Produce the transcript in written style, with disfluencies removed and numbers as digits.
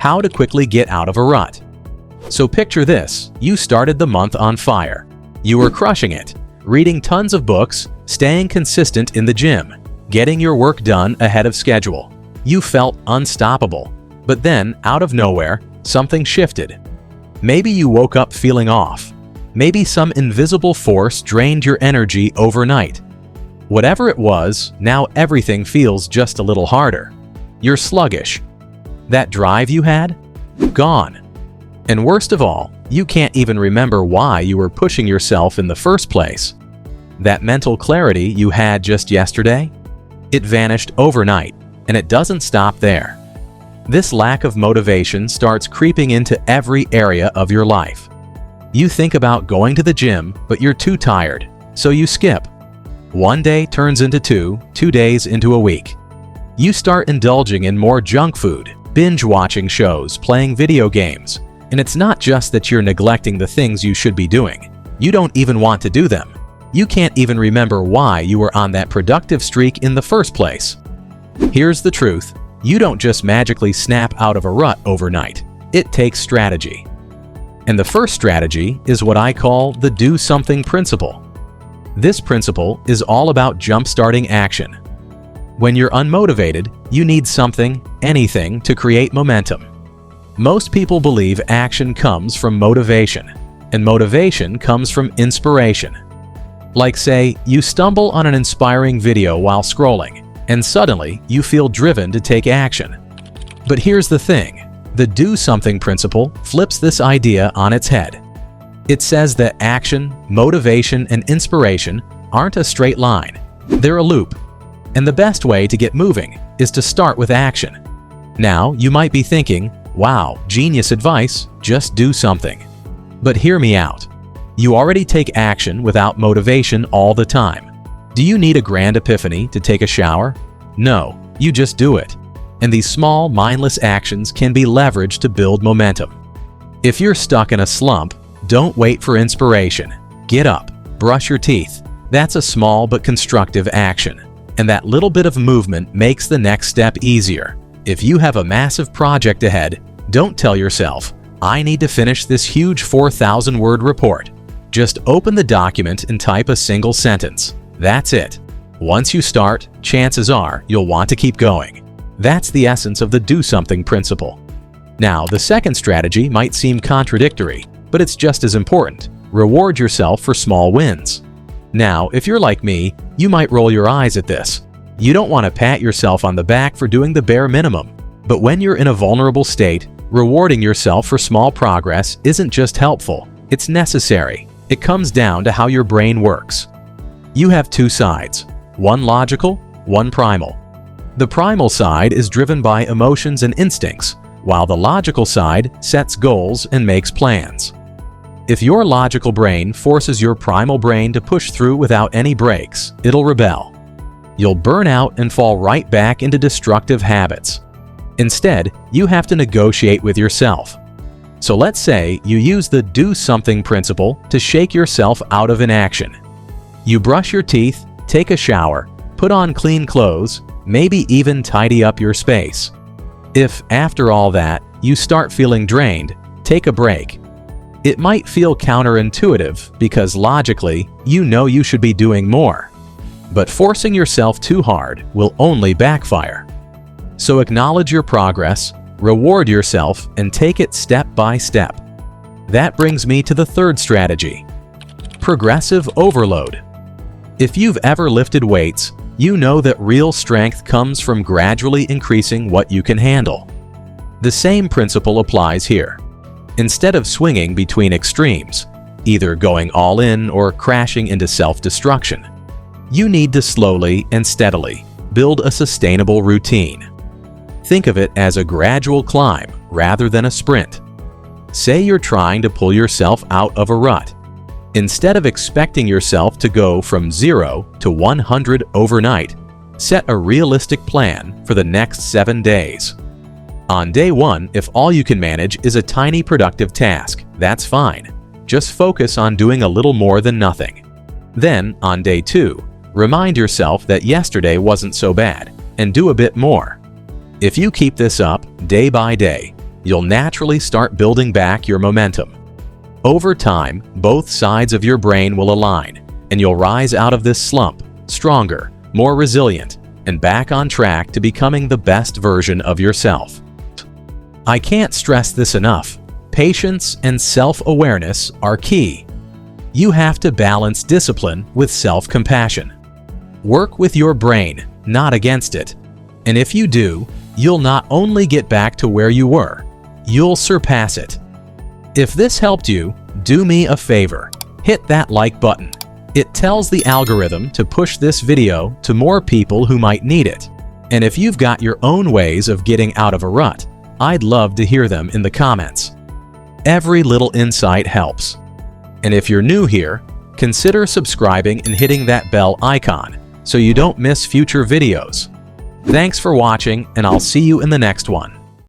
How to quickly get out of a rut. So picture this, you started the month on fire. You were crushing it, reading tons of books, staying consistent in the gym, getting your work done ahead of schedule. You felt unstoppable. But then, out of nowhere, something shifted. Maybe you woke up feeling off. Maybe some invisible force drained your energy overnight. Whatever it was, now everything feels just a little harder. You're sluggish. That drive you had? Gone. And worst of all, you can't even remember why you were pushing yourself in the first place. That mental clarity you had just yesterday? It vanished overnight, and it doesn't stop there. This lack of motivation starts creeping into every area of your life. You think about going to the gym, but you're too tired, so you skip. One day turns into two days into a week. You start indulging in more junk food, binge-watching shows, playing video games. And it's not just that you're neglecting the things you should be doing. You don't even want to do them. You can't even remember why you were on that productive streak in the first place. Here's the truth. You don't just magically snap out of a rut overnight. It takes strategy. And the first strategy is what I call the do something principle. This principle is all about jump-starting action. When you're unmotivated, you need something, anything, to create momentum. Most people believe action comes from motivation, and motivation comes from inspiration. Like say, you stumble on an inspiring video while scrolling, and suddenly you feel driven to take action. But here's the thing, the do something principle flips this idea on its head. It says that action, motivation, and inspiration aren't a straight line. They're a loop. And the best way to get moving is to start with action. Now, you might be thinking, wow, genius advice, just do something. But hear me out. You already take action without motivation all the time. Do you need a grand epiphany to take a shower? No, you just do it. And these small, mindless actions can be leveraged to build momentum. If you're stuck in a slump, don't wait for inspiration. Get up, brush your teeth. That's a small but constructive action. And that little bit of movement makes the next step easier. If you have a massive project ahead, don't tell yourself, I need to finish this huge 4,000-word report. Just open the document and type a single sentence. That's it. Once you start, chances are you'll want to keep going. That's the essence of the do something principle. Now, the second strategy might seem contradictory, but it's just as important. Reward yourself for small wins. Now, if you're like me, you might roll your eyes at this. You don't want to pat yourself on the back for doing the bare minimum. But when you're in a vulnerable state, rewarding yourself for small progress isn't just helpful, it's necessary. It comes down to how your brain works. You have two sides, one logical, one primal. The primal side is driven by emotions and instincts, while the logical side sets goals and makes plans. If your logical brain forces your primal brain to push through without any breaks, it'll rebel. You'll burn out and fall right back into destructive habits. Instead, you have to negotiate with yourself. So let's say you use the do something principle to shake yourself out of inaction. You brush your teeth, take a shower, put on clean clothes, maybe even tidy up your space. If, after all that, you start feeling drained, take a break. It might feel counterintuitive because logically, you know you should be doing more. But forcing yourself too hard will only backfire. So acknowledge your progress, reward yourself, and take it step by step. That brings me to the third strategy. Progressive overload. If you've ever lifted weights, you know that real strength comes from gradually increasing what you can handle. The same principle applies here. Instead of swinging between extremes, either going all in or crashing into self-destruction, you need to slowly and steadily build a sustainable routine. Think of it as a gradual climb rather than a sprint. Say you're trying to pull yourself out of a rut. Instead of expecting yourself to go from 0 to 100 overnight, set a realistic plan for the next 7 days. On day 1, if all you can manage is a tiny productive task, that's fine. Just focus on doing a little more than nothing. Then, on day 2, remind yourself that yesterday wasn't so bad, and do a bit more. If you keep this up day by day, you'll naturally start building back your momentum. Over time, both sides of your brain will align, and you'll rise out of this slump stronger, more resilient, and back on track to becoming the best version of yourself. I can't stress this enough. Patience and self-awareness are key. You have to balance discipline with self-compassion. Work with your brain, not against it. And if you do, you'll not only get back to where you were, you'll surpass it. If this helped you, do me a favor. Hit that like button. It tells the algorithm to push this video to more people who might need it. And if you've got your own ways of getting out of a rut, I'd love to hear them in the comments. Every little insight helps. And if you're new here, consider subscribing and hitting that bell icon so you don't miss future videos. Thanks for watching, and I'll see you in the next one.